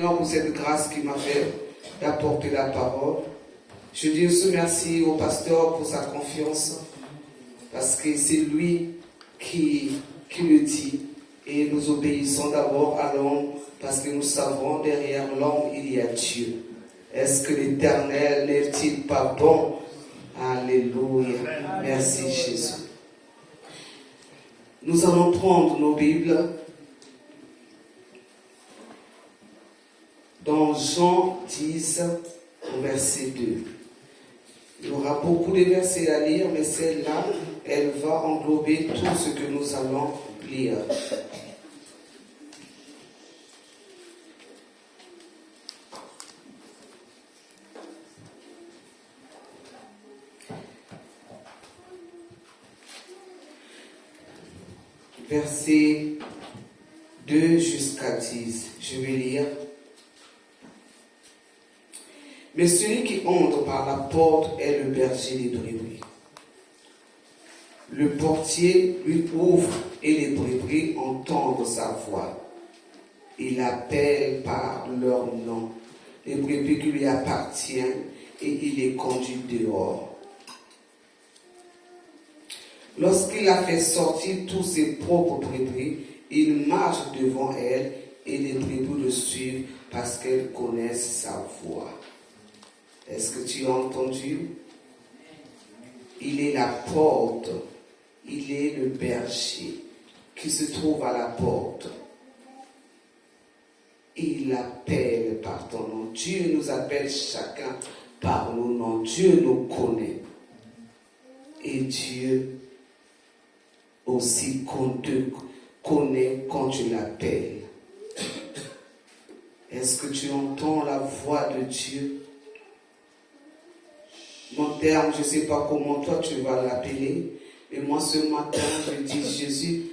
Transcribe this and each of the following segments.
Seigneur, pour cette grâce qui m'a fait d'apporter la parole. Je dis aussi merci au pasteur pour sa confiance, parce que c'est lui qui le dit. Et nous obéissons d'abord à l'homme, parce que nous savons derrière l'homme, il y a Dieu. Est-ce que l'Éternel n'est-il pas bon? Alléluia. Merci Jésus. Nous allons prendre nos Bibles dans Jean 10, au verset 2. Il y aura beaucoup de versets à lire, mais celle-là, elle va englober tout ce que nous allons lire. Verset 2 jusqu'à 10. Je vais lire. Mais celui qui entre par la porte est le berger des brebis. Le portier lui ouvre et les brebis entendent sa voix. Il appelle par leur nom les brebis qui lui appartiennent et il les conduit dehors. Lorsqu'il a fait sortir tous ses propres brebis, il marche devant elles et les brebis le suivent parce qu'elles connaissent sa voix. Est-ce que tu as entendu? Il est la porte, il est le berger qui se trouve à la porte. Il appelle par ton nom. Dieu nous appelle chacun par nos noms. Dieu nous connaît. Et Dieu aussi te connaît quand tu l'appelles. Est-ce que tu entends la voix de Dieu? Mon terme, je ne sais pas comment toi tu vas l'appeler, mais moi ce matin, je dis Jésus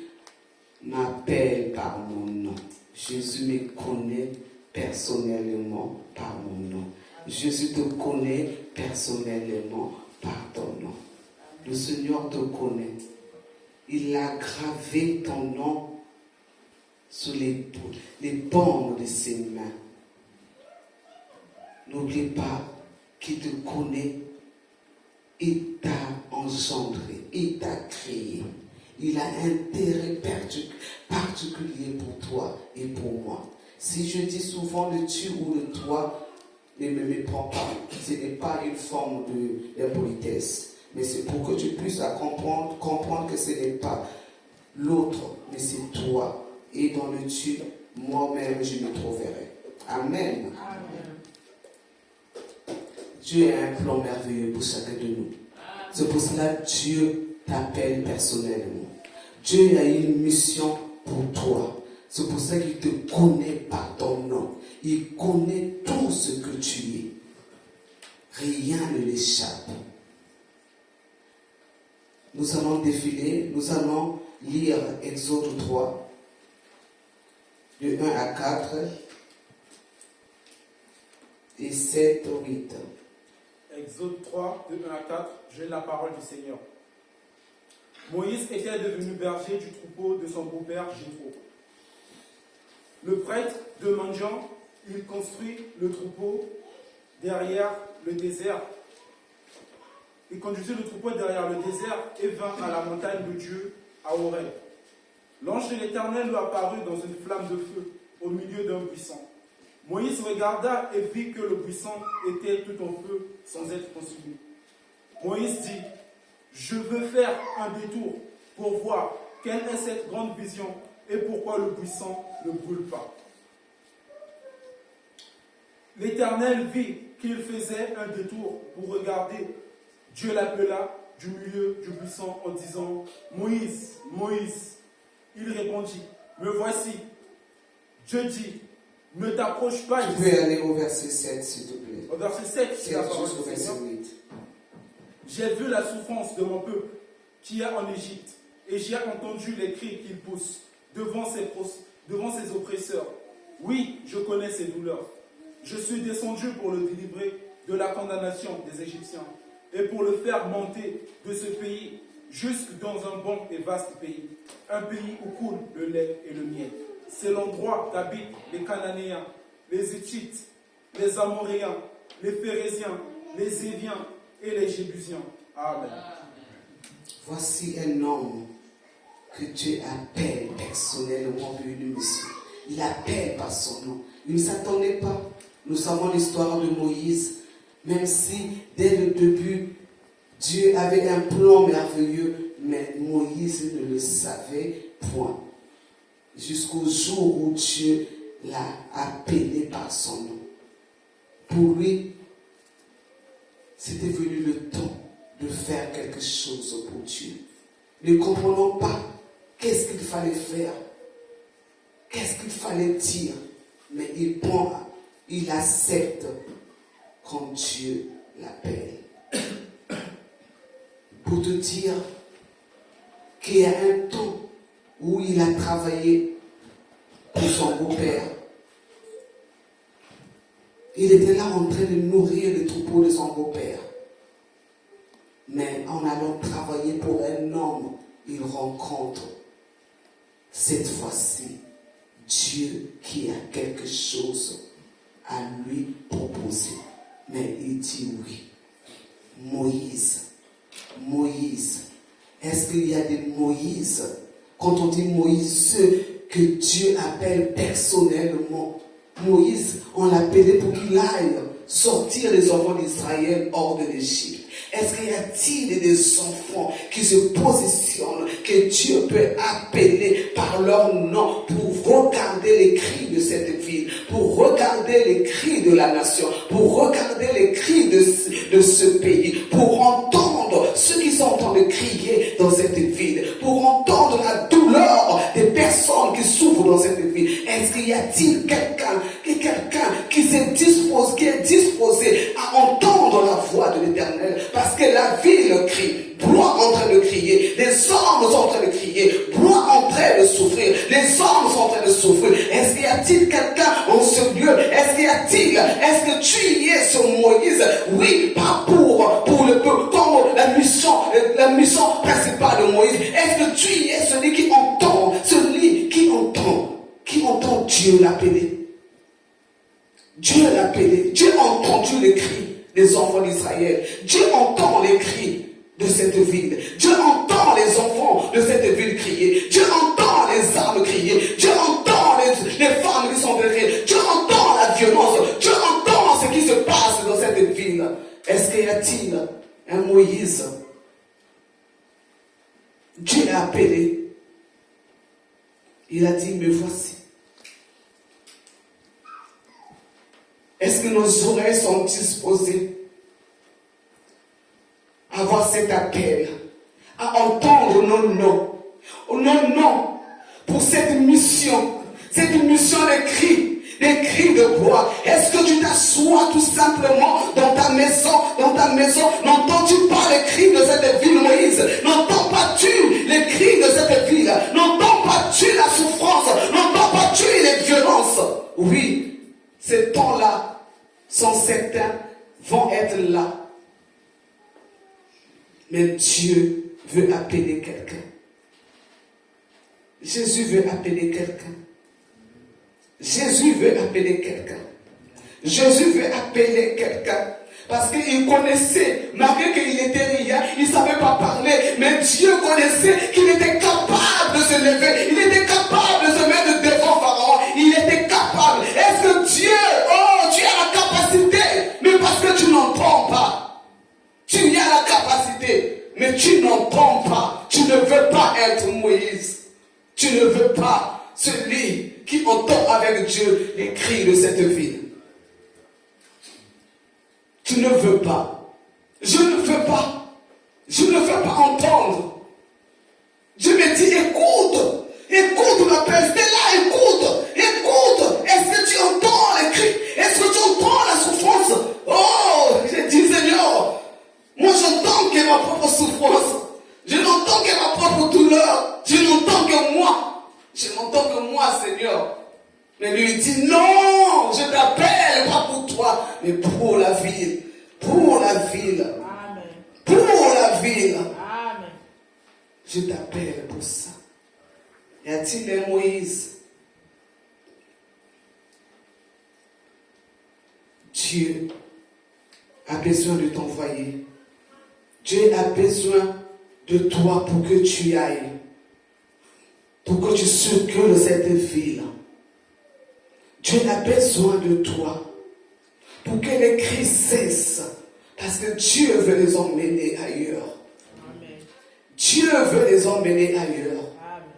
m'appelle par mon nom. Jésus me connaît personnellement par mon nom. Jésus te connaît personnellement par ton nom. Le Seigneur te connaît. Il a gravé ton nom sur les paumes de ses mains. N'oublie pas qu'il te connaît. Il t'a engendré, il t'a créé. Il a un intérêt particulier pour toi et pour moi. Si je dis souvent le tu ou le toi, ne me méprends pas. Ce n'est pas une forme d'impolitesse. Mais c'est pour que tu puisses comprendre que ce n'est pas l'autre, mais c'est toi. Et dans le tu, moi-même, je me trouverai. Amen. Dieu a un plan merveilleux pour chacun de nous. C'est pour cela que Dieu t'appelle personnellement. Dieu a une mission pour toi. C'est pour ça qu'il te connaît par ton nom. Il connaît tout ce que tu es. Rien ne l'échappe. Nous allons défiler, nous allons lire Exode 3, de 1 à 4, et 7 au 8. Exode 3, de 1 à 4, j'ai la parole du Seigneur. Moïse était devenu berger du troupeau de son beau-père Jéthro. Le prêtre de Madian, il construit le troupeau derrière le désert. Il conduisit le troupeau derrière le désert et vint à la montagne de Dieu, à Horeb. L'ange de l'Éternel lui apparut dans une flamme de feu au milieu d'un buisson. Moïse regarda et vit que le buisson était tout en feu sans être consumé. Moïse dit, je veux faire un détour pour voir quelle est cette grande vision et pourquoi le buisson ne brûle pas. L'Éternel vit qu'il faisait un détour pour regarder. Dieu l'appela du milieu du buisson en disant, Moïse, Moïse. Il répondit, me voici. Dieu dit, ne t'approche pas ici. Tu peux aller au verset 7, s'il te plaît. Au verset 7, c'est la parole du Seigneur. J'ai vu la souffrance de mon peuple qui est en Égypte, et j'ai entendu les cris qu'il pousse devant ses oppresseurs. Oui, je connais ses douleurs. Je suis descendu pour le délivrer de la condamnation des Égyptiens et pour le faire monter de ce pays jusque dans un bon et vaste pays, un pays où coule le lait et le miel. C'est l'endroit qu'habitent les Cananéens, les Hittites, les Amoréens, les Phérésiens, les Éviens et les Jébusiens. Amen. Voici un homme que Dieu appelle personnellement pour une mission. Il appelle par son nom. Il ne s'attendait pas. Nous savons l'histoire de Moïse. Même si, dès le début, Dieu avait un plan merveilleux, mais Moïse ne le savait point. Jusqu'au jour où Dieu l'a appelé par son nom. Pour lui, c'était venu le temps de faire quelque chose pour Dieu. Ne comprenons pas qu'est-ce qu'il fallait faire, qu'est-ce qu'il fallait dire, mais il prend, il accepte quand Dieu l'appelle. Pour te dire qu'il y a un temps où il a travaillé pour son beau-père. Il était là en train de nourrir les troupeaux de son beau-père. Mais en allant travailler pour un homme, il rencontre cette fois-ci Dieu qui a quelque chose à lui proposer. Mais il dit oui. Moïse. Est-ce qu'il y a des Moïse? Quand on dit Moïse, ceux que Dieu appelle personnellement. Moïse, on l'appelait pour qu'il aille sortir les enfants d'Israël hors de l'Égypte. Est-ce qu'il y a-t-il des enfants qui se positionnent, que Dieu peut appeler par leur nom pour regarder les cris de cette ville, pour regarder les cris de la nation, pour regarder les cris de ce pays, pour entendre ceux qui sont en train de crier dans cette ville, pour entendre la douleur des personnes qui souffrent dans cette ville? Est-ce qu'il y a-t-il quelqu'un qui est disposé à entendre la voix de l'Éternel? Parce que la ville crie, bois en train de crier, les hommes sont en train de crier, bois en train de souffrir, les hommes sont en train de souffrir. Est-ce qu'il y a-t-il quelqu'un en ce lieu? Est-ce que tu y es sur Moïse? Oui, pas pour le peuple, comme la mission principale de Moïse. Est-ce que tu y es celui qui entend Dieu l'appeler? Dieu l'a appelé. Dieu a entendu les cris des enfants d'Israël. Dieu entend les cris de cette ville. Dieu entend les enfants de cette ville crier. Dieu entend les âmes crier. Dieu entend les femmes qui sont derrière. Dieu entend la violence. Dieu entend ce qui se passe dans cette ville. Est-ce qu'il y a-t-il un Moïse? Dieu l'a appelé. Il a dit, me voici. Est-ce que nos oreilles sont disposées à avoir cet appel, à entendre nos noms, pour cette mission de cri, des cris de bois? Est-ce que tu t'assois tout simplement dans ta maison? N'entends-tu pas les cris de cette ville, Moïse? N'entends pas-tu les cris de cette ville? N'entends pas-tu la souffrance? N'entends pas-tu les violences? Oui, ces temps-là sont certains, vont être là. Mais Dieu veut appeler quelqu'un. Jésus veut appeler quelqu'un. Jésus veut appeler quelqu'un. Jésus veut appeler quelqu'un. Parce qu'il connaissait, malgré qu'il était rien, il ne savait pas parler, mais Dieu connaissait qu'il était capable de se lever, il était capable de se mettre devant Pharaon, il était capable. Est-ce que Dieu, tu as la capacité, mais parce que tu n'entends pas. Tu as la capacité, mais tu n'entends pas. Tu ne veux pas être Moïse. Tu ne veux pas celui qui entend avec Dieu les cris de cette ville. Tu ne veux pas. Je ne veux pas. Je ne veux pas entendre. Dieu me dit, écoute ma père, Stella, écoute. Est-ce que tu entends les cris? Est-ce que tu entends la souffrance? Oh, je dis, Seigneur, moi j'entends que ma propre souffrance. Je n'entends que ma propre douleur. Je n'entends que moi. Je n'entends que moi, Seigneur. Mais lui dit, non, je t'appelle pas pour toi, mais pour la ville. Pour la ville. Amen. Pour la ville. Amen. Je t'appelle pour ça. Y a-t-il un Moïse? Dieu a besoin de t'envoyer. Dieu a besoin de toi pour que tu ailles, pour que tu secours cette ville. Dieu a besoin de toi pour que les cris cessent, parce que Dieu veut les emmener ailleurs. Amen. Dieu veut les emmener ailleurs. Amen.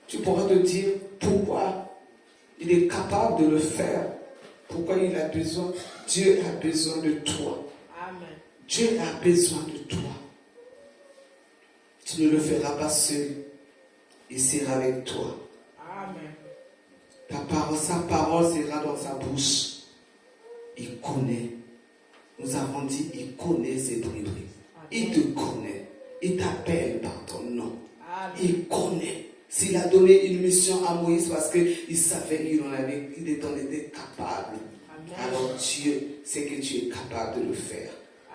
Tu pourras te dire pourquoi il est capable de le faire, pourquoi il a besoin. Dieu a besoin de toi. Amen. Dieu a besoin de toi. Tu ne le feras pas seul. Il sera avec toi. Amen. Sa parole sera dans sa bouche. Il connaît. Nous avons dit, il connaît ses brebis. Il te connaît. Il t'appelle par ton nom. Amen. Il connaît. S'il a donné une mission à Moïse parce qu'il savait qu'il en était capable. Amen. Alors Dieu sait que tu es capable de le faire.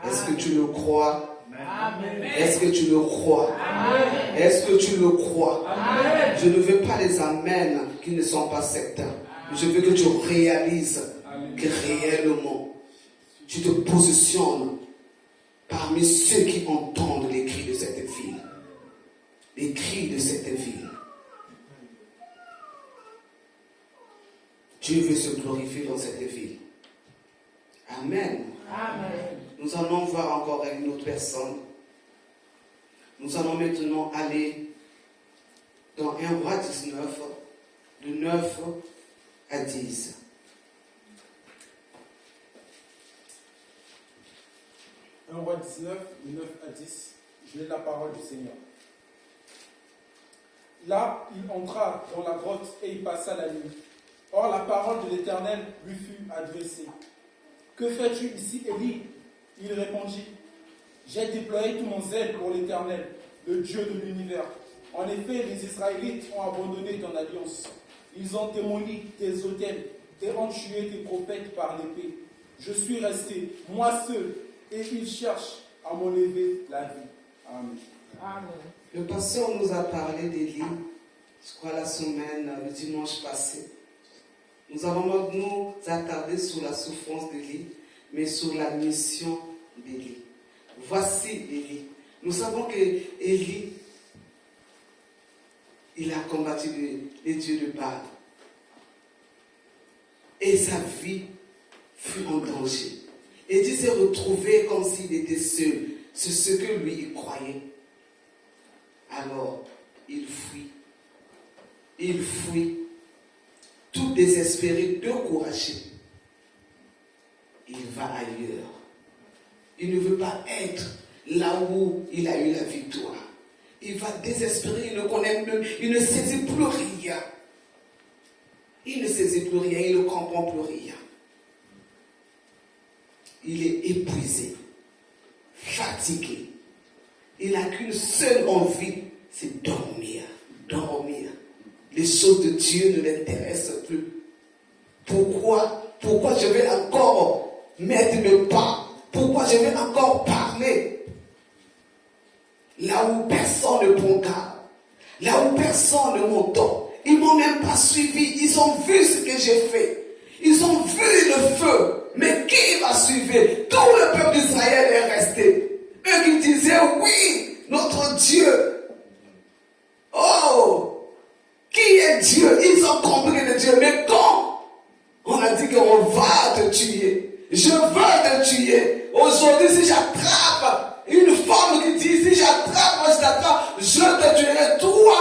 Est-ce que tu le crois? Amen. Est-ce que tu le crois? Amen. Est-ce que tu le crois? Amen. Je ne veux pas les amens qui ne sont pas sectaires. Je veux que tu réalises que réellement, tu te positionnes parmi ceux qui entendent les cris de cette ville. Les cris de cette ville. Dieu veut se glorifier dans cette ville. Amen. Amen. Nous allons voir encore une autre personne. Nous allons maintenant aller dans 1 Roi 19, de 9 à 10. Un roi 19, de 9 à 10, je lis la parole du Seigneur. Là, il entra dans la grotte et y passa la nuit. Or, la parole de l'Éternel lui fut adressée. Que fais-tu ici, Élie? Il répondit, j'ai déployé tout mon zèle pour l'Éternel, le Dieu de l'univers. En effet, les Israélites ont abandonné ton alliance. Ils ont démoli tes autels et ont tué tes prophètes par l'épée. Je suis resté, moi seul, et ils cherchent à m'enlever la vie. Amen. Amen. Le pasteur nous a parlé d'Élie, je crois la semaine, le dimanche passé. Nous allons nous attarder sur la souffrance d'Élie, mais sur la mission d'Élie. Voici Élie. Nous savons que Élie, il a combattu les dieux de Baal. Et sa vie fut en danger. Élie s'est retrouvé comme s'il était seul. C'est ce que lui, il croyait. Alors, il fuit. Il fuit. Tout désespéré, découragé. Il va ailleurs. Il ne veut pas être là où il a eu la victoire. Il va désespérer, il ne connaît même, il ne saisit plus rien. Il ne saisit plus rien, il ne comprend plus rien. Il est épuisé, fatigué. Il n'a qu'une seule envie, c'est dormir, dormir. Les choses de Dieu ne l'intéressent plus. Pourquoi je vais encore mettre mes pas? Pourquoi je vais encore parler? Là où personne ne prend garde, là où personne ne m'entend. Ils ne m'ont même pas suivi, ils ont vu ce que j'ai fait. Ils ont vu le feu. Mais qui m'a suivi? Tout le peuple d'Israël est resté. Eux qui disaient, oui, notre Dieu. Oh, qui est Dieu? Ils ont compris le Dieu. Mais quand on a dit qu'on va te tuer, je veux te tuer. Aujourd'hui, si j'attrape une femme qui dit, si j'attrape, je te tuerai, toi.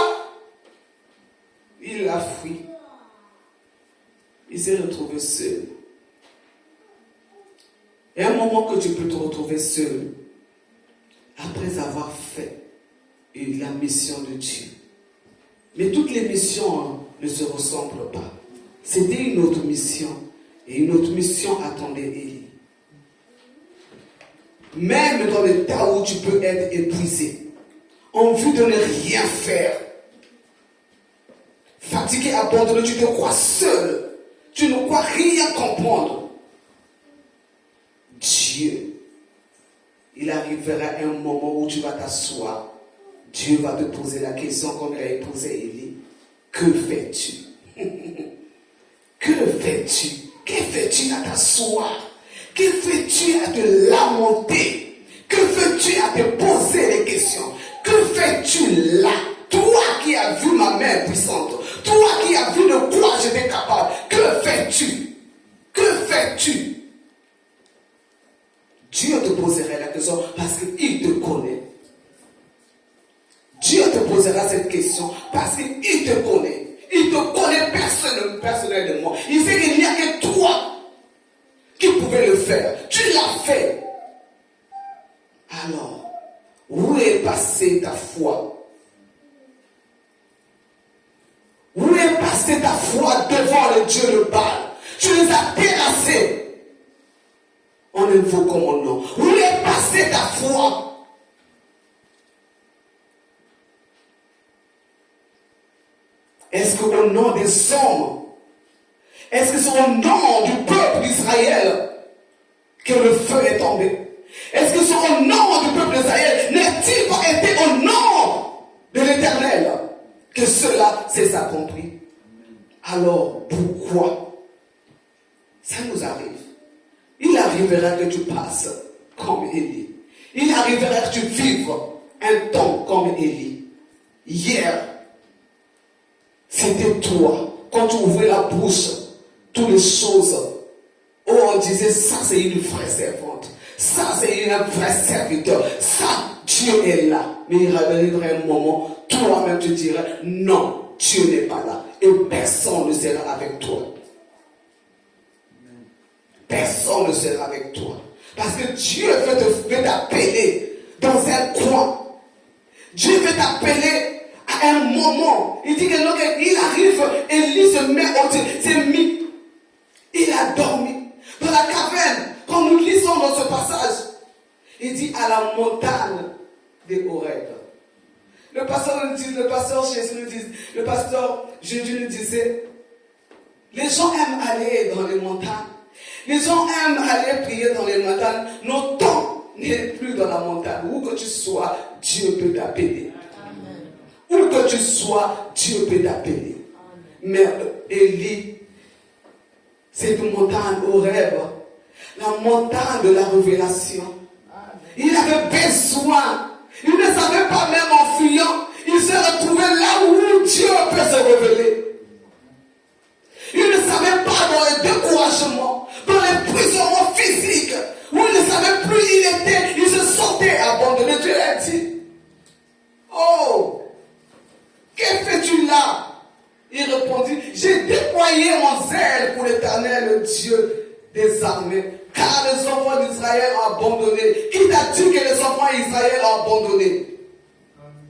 Il a fui. Il s'est retrouvé seul. Et à un moment que tu peux te retrouver seul, après avoir fait la mission de Dieu. Mais toutes les missions ne se ressemblent pas. C'était une autre mission. Et une autre mission attendait Élie. Même dans l'état où tu peux être épuisé, en vue de ne rien faire, fatigué, abandonné, tu te crois seul. Tu ne crois rien comprendre. Dieu, il arrivera un moment où tu vas t'asseoir. Dieu va te poser la question comme il a posé Élie. Que fais-tu? Que fais-tu? Que fais-tu à t'asseoir? Que fais-tu à te lamenter? Que fais-tu à te poser des questions? Que fais-tu là? Toi qui as vu ma main puissante, toi qui as vu de quoi j'étais capable, que fais-tu? Que fais-tu? Dieu te posera la question parce qu'il te connaît. Dieu te posera cette question parce qu'il te connaît. Il te connaît personnellement. Il sait qu'il n'y a que toi qui pouvais le faire. Tu l'as fait. Alors, où est passée ta foi? Où est passée ta foi devant le Dieu de Baal? Tu les as terrassés en invoquant mon nom. Où est passée ta foi? Est-ce qu'au nom des hommes, est-ce que c'est au nom du peuple d'Israël que le feu est tombé? Est-ce que c'est au nom du peuple d'Israël? N'est-il pas été au nom de l'Éternel que cela s'est accompli? Alors, pourquoi ça nous arrive? Il arrivera que tu passes comme Élie. Il arrivera que tu vives un temps comme Élie. Hier, c'était toi. Quand tu ouvrais la bouche, toutes les choses, oh, on disait, ça c'est une vraie servante. Ça c'est un vrai serviteur. Ça, Dieu est là. Mais il arrivera un moment, toi-même tu dirais, non, Dieu n'est pas là. Et personne ne sera avec toi. Personne ne sera avec toi. Parce que Dieu veut t'appeler dans un coin. Dieu veut t'appeler à un moment. Il dit que donc, il arrive, Élie se met s'est mis. Il a dormi dans la caverne. Quand nous lisons dans ce passage, il dit à la montagne des Horeb. Le pasteur Jésus nous dit, le pasteur Jésus nous disait, les gens aiment aller dans les montagnes. Les gens aiment aller prier dans les montagnes. Notre temps n'est plus dans la montagne. Où que tu sois, Dieu peut t'appeler. Où que tu sois, Dieu peut t'appeler. Mais Élie, c'est une montagne Horeb, la montagne de la révélation. Il avait besoin. Il ne savait pas même en fuyant. Il se retrouvait là où Dieu peut se révéler. Il ne savait pas dans les découragements, dans les prisonniers physiques, où il ne savait plus où il était. Il se sentait abandonné. Dieu a dit, oh, que fais-tu là? Il répondit, j'ai déployé mon zèle pour l'Éternel, le Dieu des armées, car les enfants d'Israël ont abandonné. Qui t'a dit que les enfants d'Israël ont abandonné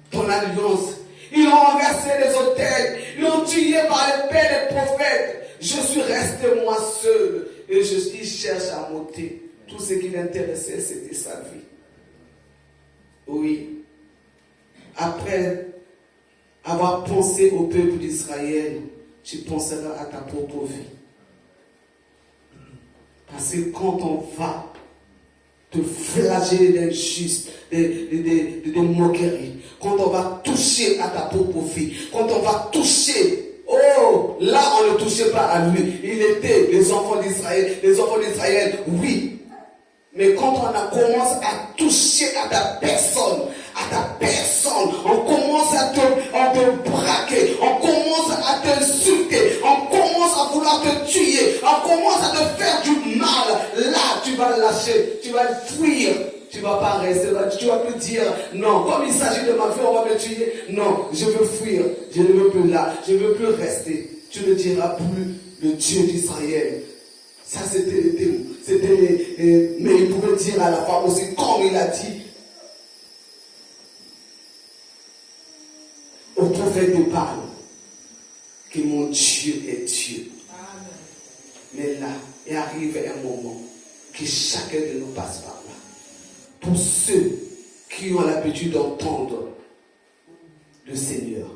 ton alliance? Ils ont renversé les autels, ils ont tué par les pères des prophètes. Je suis resté moi seul et il cherche à m'ôter. Tout ce qui l'intéressait, c'était sa vie. Oui. Après avoir pensé au peuple d'Israël, tu penseras à ta propre vie. Parce que quand on va te flageller d'injustice, de moqueries, quand on va toucher à ta propre vie, quand on va toucher, oh, là on ne touchait pas à lui. Il était les enfants d'Israël, oui. Mais quand on commence à toucher à ta personne, on commence à te braquer, on commence à t'insulter, on commence à vouloir te tuer, on commence à te faire du mal. Là, tu vas lâcher, tu vas fuir, tu ne vas pas rester là, tu vas plus dire non. Comme il s'agit de ma vie, on va me tuer. Non, je veux fuir, je ne veux plus là, je ne veux plus rester. Tu ne diras plus le Dieu d'Israël. Ça, mais il pouvait dire à la femme aussi, comme il a dit au prophète de Baal, que mon Dieu est Dieu. Amen. Mais là, il arrive un moment que chacun de nous passe par là. Pour ceux qui ont l'habitude d'entendre le Seigneur,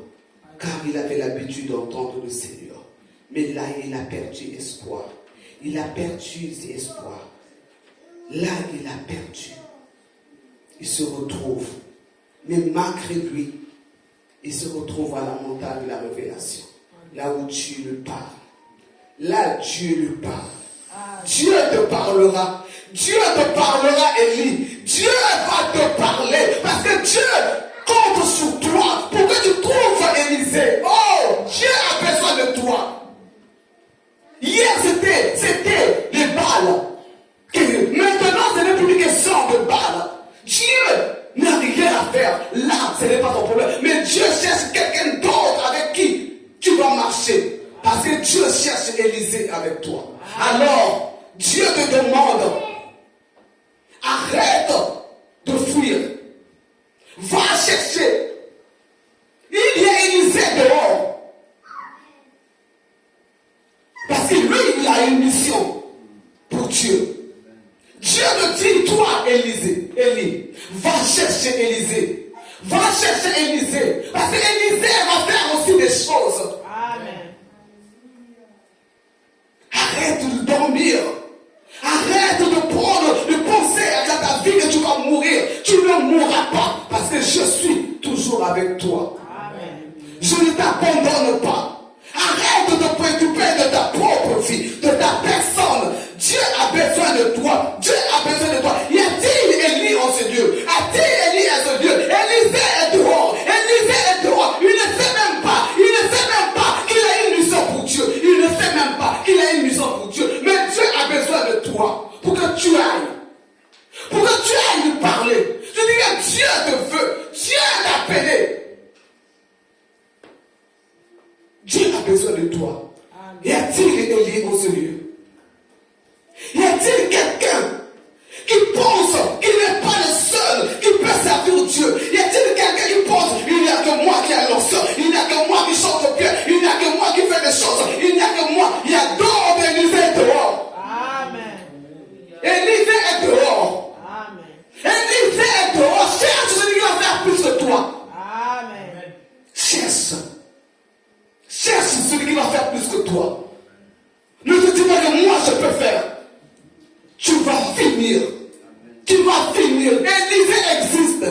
car il avait l'habitude d'entendre le Seigneur. Mais là, il a perdu espoir. Il a perdu ses espoirs. Là, il a perdu. Il se retrouve. Mais malgré lui, il se retrouve à la montagne de la révélation. Là où Dieu lui parle. Là, Dieu lui parle. Dieu te parlera. Dieu te parlera, Élie. Dieu va te parler parce que Dieu compte sur toi pour que tu trouves Élisée. Oh, Dieu a besoin de toi. Hier, c'était les balles. Maintenant, ce n'est plus une question de balles. Dieu n'a rien à faire. Là, ce n'est pas ton problème. Mais Dieu cherche quelqu'un d'autre avec qui tu vas marcher. Parce que Dieu cherche Élisée avec toi. Alors, Dieu te demande, arrête de fuir. Va chercher. Il y a Élisée dehors. Parce que lui, il a une mission pour Dieu. Dieu te dit, toi, Élie, va chercher Élisée. Va chercher Élisée. Parce que Élisée va faire aussi des choses. Amen. Arrête de dormir. Arrête de penser à ta vie que tu vas mourir. Tu ne mourras pas. Parce que je suis toujours avec toi. Amen. Je ne t'abandonne pas. Arrête de te préoccuper de ta propre vie, de ta personne. Dieu a besoin de toi. Dieu a besoin de toi. Y a-t-il Élie en ce Dieu? A-t-il Élie en ce Dieu? Élisée est dehors. Élisée est dehors. Il ne sait même pas. Il ne sait même pas qu'il a une mission pour Dieu. Il ne sait même pas qu'il a une mission pour Dieu. Mais Dieu a besoin de toi pour que tu ailles. Pour que tu ailles lui parler. Je dis que Dieu te veut. Dieu t'a appelé. Dieu a besoin de toi. Y a-t-il Élie au lieu? Y a-t-il quelqu'un qui pense qu'il n'est pas le seul qui peut servir Dieu? Y a-t-il quelqu'un qui pense il n'y a que moi qui ai lanceur, il n'y a que moi qui chante bien, il n'y a que moi qui fais des choses, il n'y a que moi, il y a d'autres Élisée dehors. Amen. Élisée est dehors. Amen. Élisée est dehors. Cherche celui qui va faire plus que toi. Amen. Cherche. Cherche celui qui va faire plus que toi. Ne te dis pas que moi je peux faire. Tu vas finir. Tu vas finir. Élisée existe.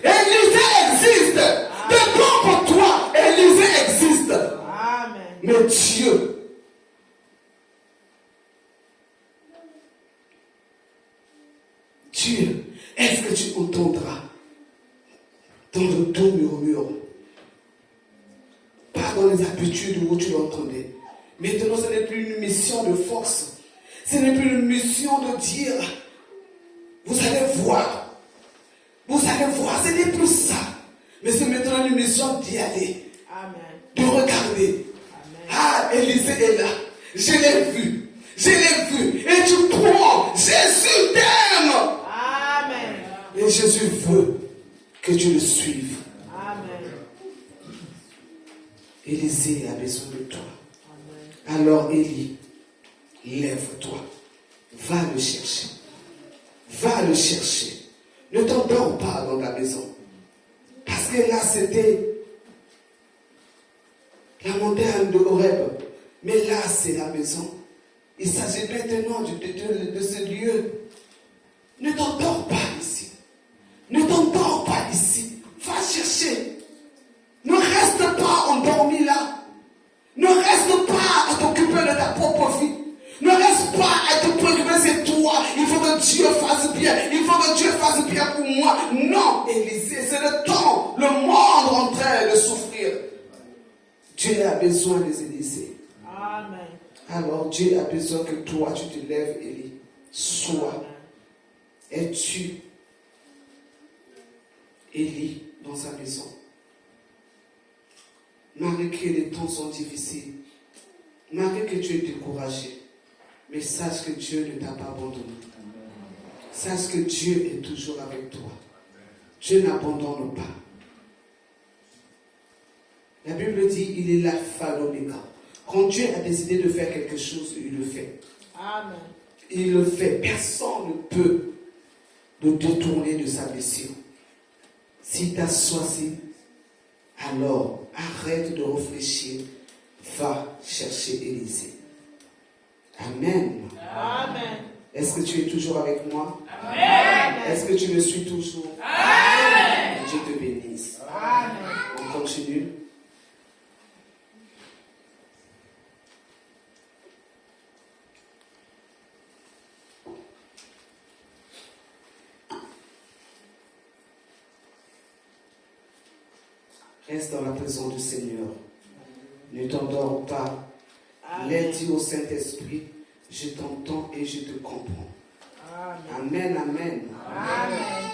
Élisée existe. De bon pour toi, Élisée existe. Amen. Mais Dieu, est-ce que tu entendras dans le doux murmure? Pas dans les habitudes où tu l'entendais. Maintenant, ce n'est plus une mission de force. Ce n'est plus une mission de dire, vous allez voir. Vous allez voir, ce n'est plus ça. Mais c'est maintenant une mission d'y aller. Amen. De regarder. Amen. Ah, Élisée est là. Je l'ai vu. Je l'ai vu. Et tu prends. Jésus t'aime. Amen. Et Jésus veut que tu le suives. Amen. Élisée a besoin de toi. Amen. Alors Élie, lève-toi. Va le chercher. Va le chercher. Ne t'endors pas dans ta maison. Parce que là, c'était la montagne de Horeb. Mais là, c'est la maison. Il s'agit maintenant de ce lieu. Ne t'endors pas ici. Ne t'endors pas ici. Va chercher. Ne reste pas endormi là. Ne reste pas à t'occuper de ta propre vie. Ne reste pas à te préoccuper, c'est toi. Il faut que Dieu fasse bien. Il faut que Dieu fasse bien pour moi. Non, Élisée, c'est le temps. Le monde en train de souffrir. Dieu a besoin des Élysées. Amen. Alors Dieu a besoin que toi, tu te lèves, Élie. Sois. Es-tu Élie dans sa maison? Malgré que les temps sont difficiles, malgré que tu es découragé, mais sache que Dieu ne t'a pas abandonné. Sache que Dieu est toujours avec toi. Dieu n'abandonne pas. La Bible dit, il est l'alpha et l'oméga. Quand Dieu a décidé de faire quelque chose, il le fait. Amen. Il le fait. Personne ne peut le détourner de sa mission. Si tu as choisi, alors arrête de réfléchir. Va chercher Élisée. Amen. Amen. Est-ce que tu es toujours avec moi? Amen. Est-ce que tu me suis toujours? Amen. Dieu te bénisse. Amen. On continue. Reste dans la présence du Seigneur. Ne t'endors pas. Amen. L'aide dit au Saint-Esprit, je t'entends et je te comprends. Amen. Amen, amen. Amen.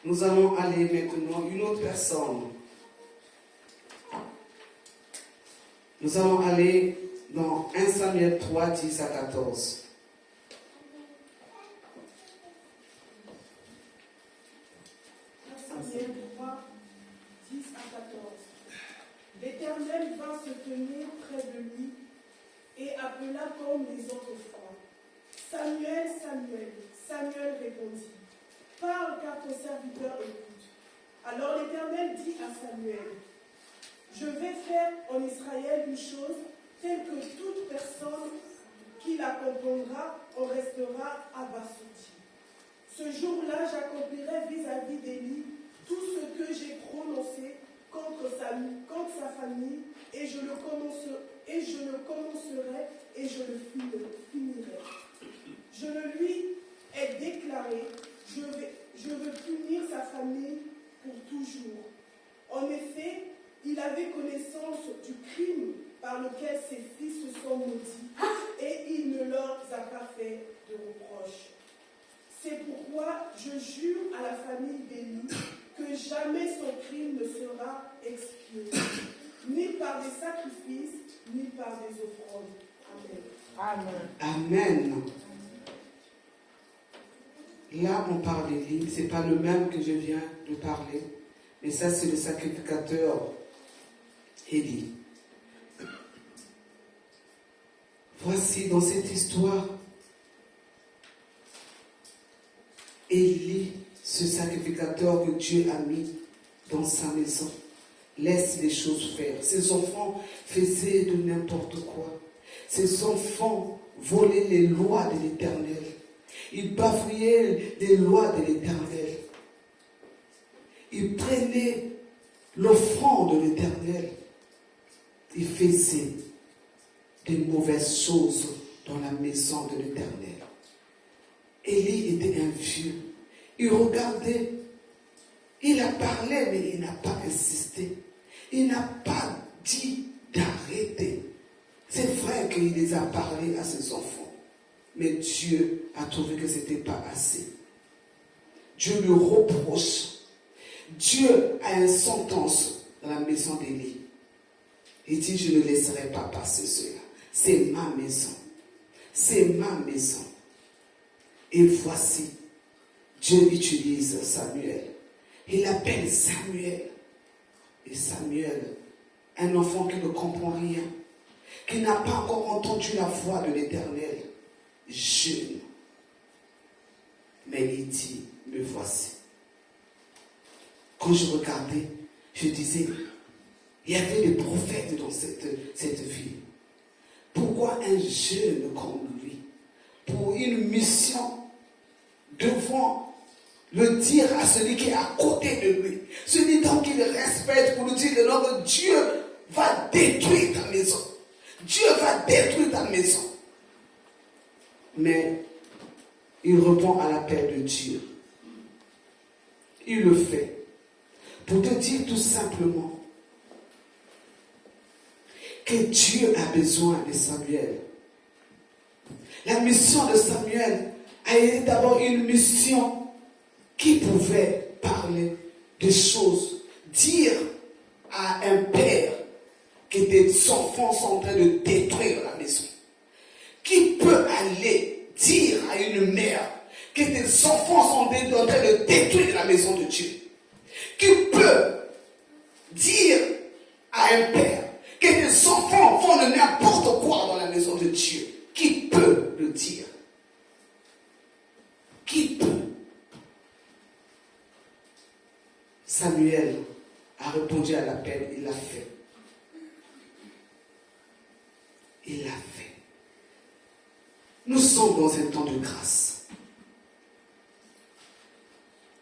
Nous allons aller maintenant une autre personne. Nous allons aller dans 1 Samuel 3, 10 à 14. Samuel 3, 10 à 14. L'Éternel vint se tenir près de lui et appela comme les autres fois. Samuel, Samuel. Samuel répondit, parle car ton serviteur écoute. Alors l'Éternel dit à Samuel, je vais faire en Israël une chose telle que toute personne qui la comprendra en restera abasourdie. Ce jour-là, j'accomplirai vis-à-vis d'Élie tout ce que j'ai prononcé contre sa famille, et je le commencerai et je le finirai. Je le lui ai déclaré, je veux punir sa famille pour toujours. En effet, il avait connaissance du crime par lequel ses fils se sont maudits, et il ne leur a pas fait de reproche. C'est pourquoi je jure à la famille d'Élie que jamais son crime ne sera expié, ni par des sacrifices, ni par des offrandes. Amen. Amen. Amen. Là, on parle d'Élie. Ce n'est pas le même que je viens de parler, mais ça, c'est le sacrificateur Élie. Voici dans cette histoire, Élie, ce sacrificateur que Dieu a mis dans sa maison, laisse les choses faire. Ses enfants faisaient de n'importe quoi. Ses enfants volaient les lois de l'Éternel. Ils bafouillaient les lois de l'Éternel. Ils prenaient l'offrande de l'Éternel. Ils faisaient des mauvaises choses dans la maison de l'Éternel. Élie était un vieux. Il regardait. Il a parlé, mais il n'a pas insisté. Il n'a pas dit d'arrêter. C'est vrai qu'il les a parlé à ses enfants. Mais Dieu a trouvé que ce n'était pas assez. Dieu lui reproche. Dieu a une sentence dans la maison d'Élie. Il dit, je ne laisserai pas passer cela. C'est ma maison. C'est ma maison. Et voici, Dieu utilise Samuel. Il appelle Samuel. Et Samuel, un enfant qui ne comprend rien, qui n'a pas encore entendu la voix de l'Éternel, jeune. Mais il dit, me voici. Quand je regardais, je disais, il y avait des prophètes dans cette ville. Pourquoi un jeune comme lui, pour une mission, devant le dire à celui qui est à côté de lui, celui dont il respecte, pour lui dire que non, Dieu va détruire ta maison. Dieu va détruire ta maison. Mais il répond à l'appel de Dieu. Il le fait. Pour te dire tout simplement que Dieu a besoin de Samuel. La mission de Samuel a été d'abord une mission qui pouvait parler des choses, dire à un père que des enfants sont en train de détruire la maison. Qui peut aller dire à une mère que des enfants sont en train de détruire la maison de Dieu? Qui peut dire à un père que des enfants font de n'importe quoi dans la maison de Dieu? Qui peut le dire? Qui peut? Samuel a répondu à l'appel, il l'a fait. Il l'a fait. Nous sommes dans un temps de grâce.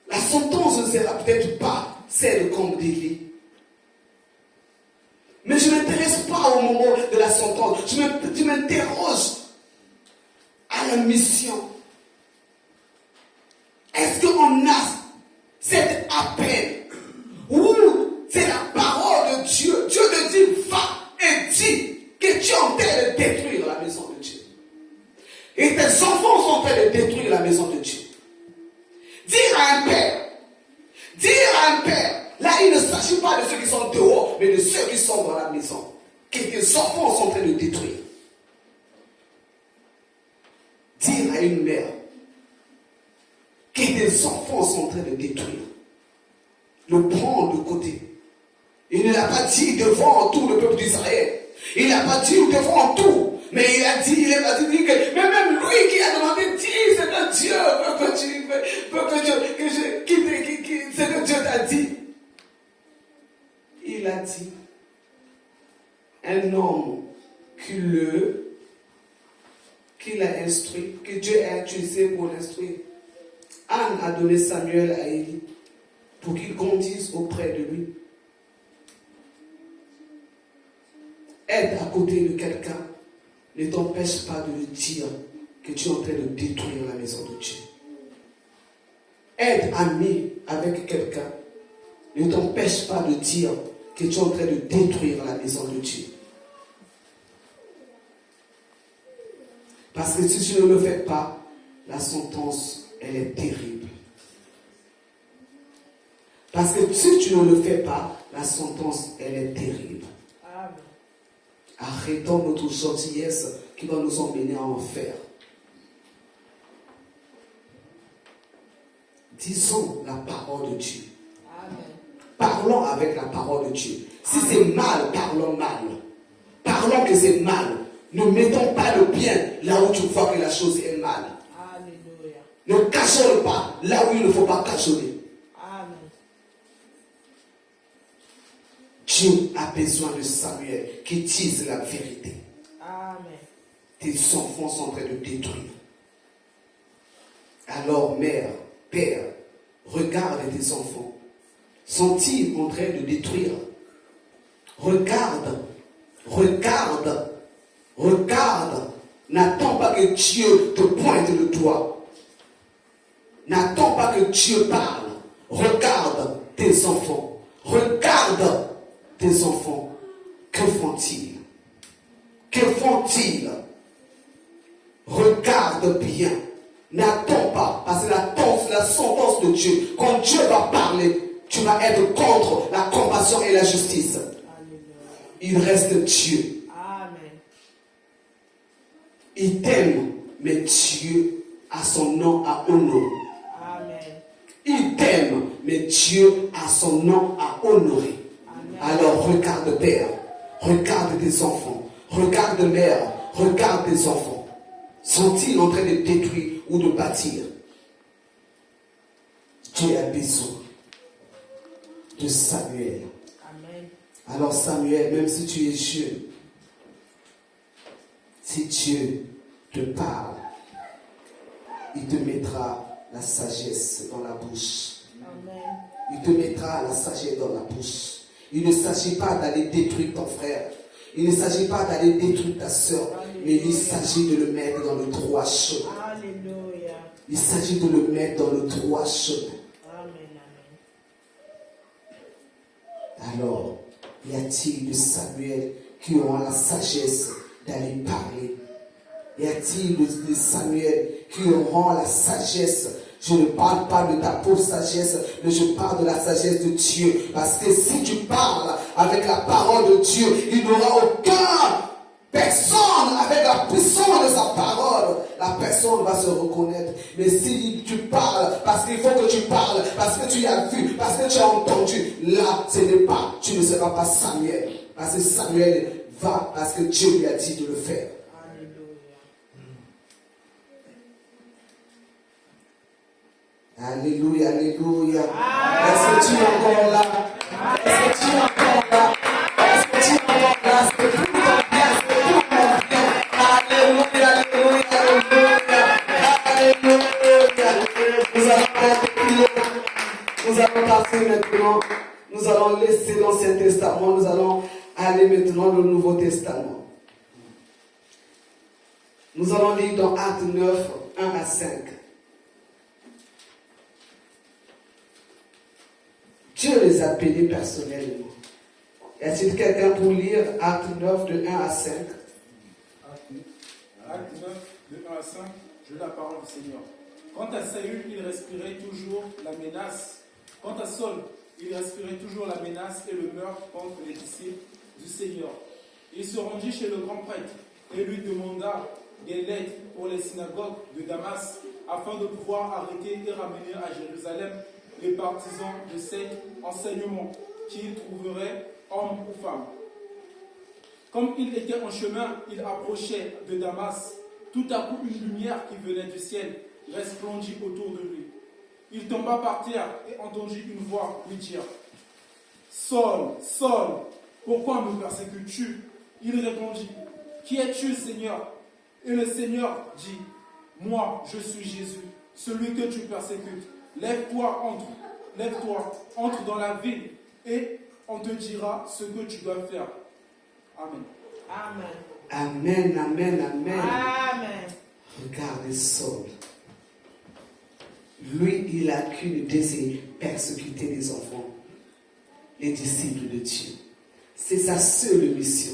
La sentence ne sera peut-être pas celle comme d'Élie. Mais je ne m'intéresse pas au moment de la sentence. Je m'interroge à la mission. Est-ce qu'on a cet appel ceux qui sont dehors, mais de ceux qui sont dans la maison, que tes enfants sont en train de détruire. Dire à une mère que tes enfants sont en train de détruire. Le prendre de côté. Il ne l'a pas dit devant tout le peuple d'Israël. Il n'a pas dit devant tout. Mais il a dit que, mais même lui qui a demandé, dis, c'est que Dieu c'est que Dieu t'a dit. Il a dit, un homme qu'il a instruit, que Dieu a utilisé pour l'instruire. Anne a donné Samuel à Élie pour qu'il grandisse auprès de lui. Être à côté de quelqu'un ne t'empêche pas de lui dire que tu es en train de détruire la maison de Dieu. Être ami avec quelqu'un ne t'empêche pas de dire que tu es en train de détruire la maison de Dieu. Parce que si tu ne le fais pas, la sentence, elle est terrible. Parce que si tu ne le fais pas, la sentence, elle est terrible. Amen. Arrêtons notre gentillesse qui va nous emmener en enfer. Disons la parole de Dieu. Amen. Parlons avec la parole de Dieu. Si c'est mal, parlons mal. Parlons que c'est mal. Ne mettons pas le bien là où tu vois que la chose est mal. Alléluia. Ne cachons pas là où il ne faut pas cacher. Amen. Dieu a besoin de Samuel qui dise la vérité. Amen. Tes enfants sont en train de détruire. Alors, mère, père, regarde tes enfants. Sont-ils en train de détruire? Regarde. N'attends pas que Dieu te pointe le doigt. N'attends pas que Dieu parle. Regarde tes enfants. Regarde tes enfants. Que font-ils? Que font-ils? Regarde bien. N'attends pas, parce que la sentence de Dieu, quand Dieu va parler, tu vas être contre la compassion et la justice. Alléluia. Il reste Dieu. Amen. Il t'aime, mais Dieu a son nom à honorer. Amen. Il t'aime, mais Dieu a son nom à honorer. Amen. Alors regarde père, regarde tes enfants, regarde mère, regarde tes enfants. Sont-ils en train de détruire ou de bâtir? Dieu a besoin de Samuel. Amen. Alors Samuel, même si tu es jeune, si Dieu te parle, il te mettra la sagesse dans la bouche. Amen. Il te mettra la sagesse dans la bouche. Il ne s'agit pas d'aller détruire ton frère. Il ne s'agit pas d'aller détruire ta soeur. Mais il s'agit de le mettre dans le droit chemin. Alléluia. Il s'agit de le mettre dans le droit chemin. Amen. Amen. Alors, y a-t-il de Samuel qui aura la sagesse d'aller parler? Y a-t-il de Samuel qui aura la sagesse? Je ne parle pas de ta pauvre sagesse, mais je parle de la sagesse de Dieu. Parce que si tu parles avec la parole de Dieu, il n'y aura aucun personne avec la puissance de sa parole. La personne va se reconnaître. Mais si tu parles, parce qu'il faut que tu parles, parce que tu as vu, parce que tu as entendu, là, ce n'est pas, tu ne seras pas Samuel. Parce que Samuel va, parce que Dieu lui a dit de le faire. Alléluia. Alléluia, alléluia. Est-ce que tu es encore là? Est-ce que tu es encore là? Est-ce que tu es encore là? C'est pour ton bien, c'est pour mon bien. Alléluia, alléluia, alléluia. Alléluia. Nous allons passer maintenant. Nous allons laisser l'Ancien Testament. Nous allons aller maintenant dans le Nouveau Testament. Nous allons lire dans Actes 9, 1 à 5. Dieu les a appelés personnellement. Y a-t-il quelqu'un pour lire Acte 9 de 1 à 5? Acte 9, de 1 à 5, je lis la parole du Seigneur. Quant à Saül, il respirait toujours la menace. Quant à Saul, il respirait toujours la menace et le meurtre contre les disciples du Seigneur. Il se rendit chez le grand prêtre et lui demanda des lettres pour les synagogues de Damas afin de pouvoir arrêter et ramener à Jérusalem les partisans de cet enseignement qu'il trouverait hommes ou femmes. Comme il était en chemin, il approchait de Damas. Tout à coup, une lumière qui venait du ciel resplendit autour de lui. Il tomba par terre et entendit une voix lui dire « Saul, Saul, pourquoi me persécutes-tu » Il répondit « Qui es-tu, Seigneur » Et le Seigneur dit « Moi, je suis Jésus, celui que tu persécutes. Lève-toi, entre dans la ville et on te dira ce que tu dois faire. » Amen. Amen. Amen, amen, amen. Amen. Regardez Saul. Lui, il a qu'une idée, c'est persécuter les enfants, les disciples de Dieu. C'est sa seule mission.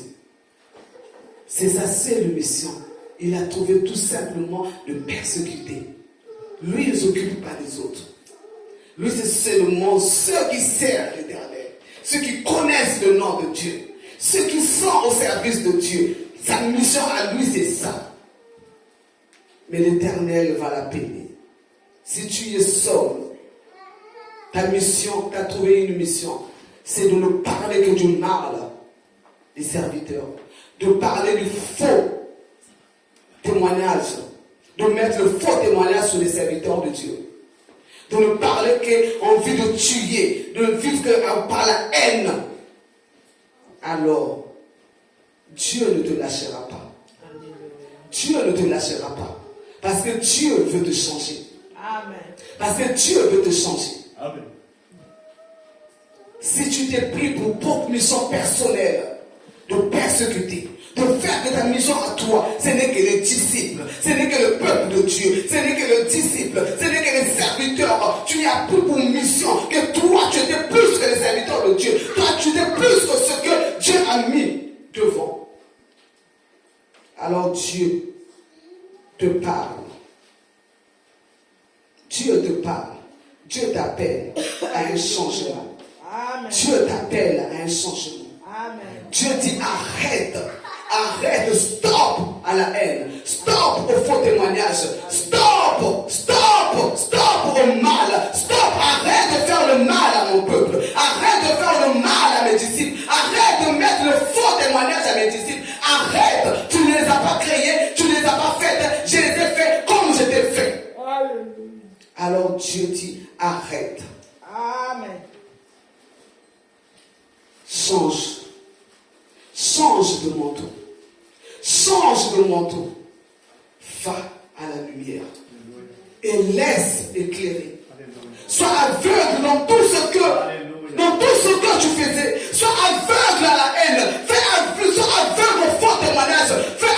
C'est sa seule mission. Il a trouvé tout simplement de persécuter. Lui, il ne s'occupe pas des autres. Lui, c'est seulement ceux qui servent l'Éternel, ceux qui connaissent le nom de Dieu, ceux qui sont au service de Dieu. Sa mission à lui, c'est ça. Mais l'Éternel va l'appeler. Si tu es Saul, ta mission, tu as trouvé une mission, c'est de ne parler que du mal des serviteurs, de parler du faux témoignage, de mettre le faux témoignage sur les serviteurs de Dieu, de ne parler qu'envie de tuer, de vivre par la haine. Alors, Dieu ne te lâchera pas. Dieu ne te lâchera pas. Parce que Dieu veut te changer. Amen. Parce que Dieu veut te changer. Amen. Si tu t'es pris pour propre mission personnelle, de persécuter, de faire de ta mission à toi, ce n'est que les disciples, ce n'est que le peuple de Dieu, ce n'est que le disciple, ce n'est que les serviteurs. Tu n'as plus pour mission que toi, tu étais plus que les serviteurs de Dieu. Toi, tu étais plus que ce que Dieu a mis devant. Alors Dieu te parle. Dieu te parle. Dieu t'appelle à un changement. Amen. Dieu t'appelle à un changement. Amen. Dieu dit arrête. Arrête, stop à la haine. Stop au faux témoignage. Stop, stop, stop au mal. Stop, arrête de faire le mal à mon peuple. Arrête de faire le mal à mes disciples. Arrête de mettre le faux témoignage à mes disciples. Arrête, tu ne les as pas créés, tu ne les as pas faites. Je les ai faits comme je t'ai fait. Alors Dieu dit arrête. Amen. Change. Change de manteau. Change de manteau. Va à la lumière. Et laisse éclairer. Sois aveugle dans tout ce que tu faisais. Sois aveugle à la haine. Sois aveugle au faux témoignage. Sois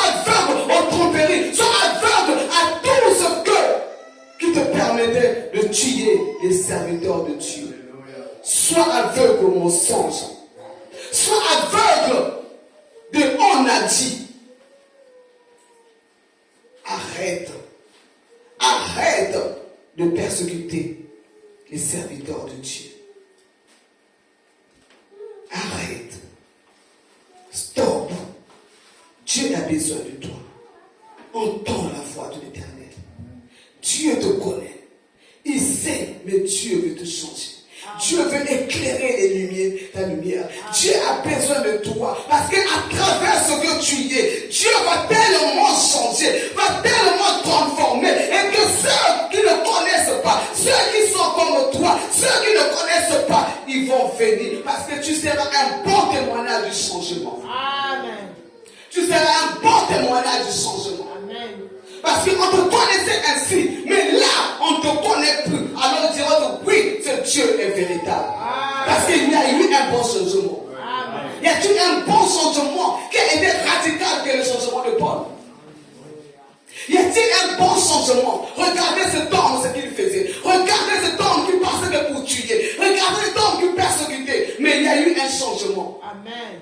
aveugle aux tromperies. Sois aveugle à tout ce qui te permettait de tuer les serviteurs de Dieu. Sois aveugle au mensonge. Sois aveugle de on a dit. Arrête. Arrête de persécuter les serviteurs de Dieu. Arrête. Stop. Dieu a besoin de toi. Entends la voix de l'Éternel. Dieu te connaît. Il sait, mais Dieu veut te changer. Dieu veut éclairer les lumières, ta lumière. Dieu a besoin de toi. Parce qu'à travers ce que tu es, Dieu va tellement changer, va tellement transformer. Et que ceux qui ne connaissent pas, ceux qui sont comme toi, ceux qui ne connaissent pas, ils vont venir. Parce que tu seras un bon témoignage du changement. Amen. Tu seras un bon témoignage du changement. Amen. Parce qu'on te connaissait ainsi, mais là, on ne te connaît plus. Alors on dira que oui, ce Dieu est véritable. Parce qu'il y a eu un bon changement. Amen. Il y a eu un bon changement qui a été radical que le changement de Paul. Y a-t-il un bon changement? Regardez cet homme, ce qu'il faisait. Regardez cet homme qui passait pour tuer. Regardez cet homme qui persécutait. Mais il y a eu un changement. Amen.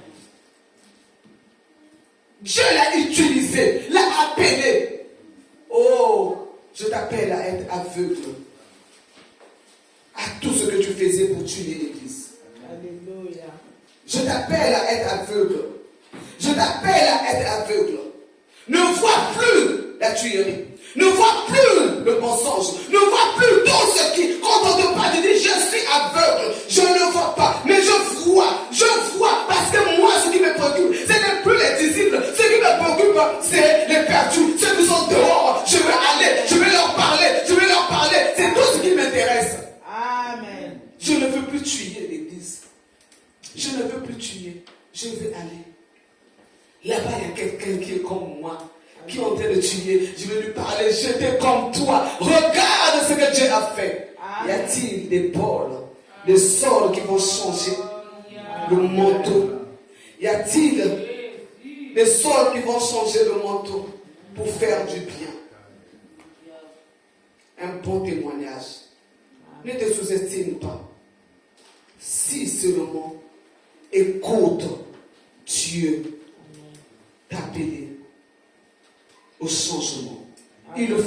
Dieu l'a utilisé, l'a appelé. Oh, je t'appelle à être aveugle à tout ce que tu faisais pour tuer l'Église. Alléluia. Je t'appelle à être aveugle. Je t'appelle à être aveugle. Ne vois plus la tuerie. Ne vois plus le mensonge. Ne vois plus tout ce qui, quand on te parle, tu dis, je suis aveugle. Je ne vois pas. Mais je vois. Parce que moi, ce qui me préoccupe, ce n'est plus les disciples. Ce qui me préoccupe, c'est les perdus. Ceux qui sont dehors. Je vais aller. Je vais leur parler. C'est tout ce qui m'intéresse. Amen. Je ne veux plus tuer l'Église. Je ne veux plus tuer. Je veux aller. Là-bas, il y a quelqu'un qui est comme moi, qui est en train de tuer. Je vais lui parler. J'étais comme toi. Regarde ce que Dieu a fait. Y a-t-il des Paul, des Sauls qui vont changer le manteau? Y a-t-il des Sauls qui vont changer le manteau pour faire du bien? Un bon témoignage. Ne te sous-estime pas. Si seulement écoute Dieu t'appeler au changement. Il le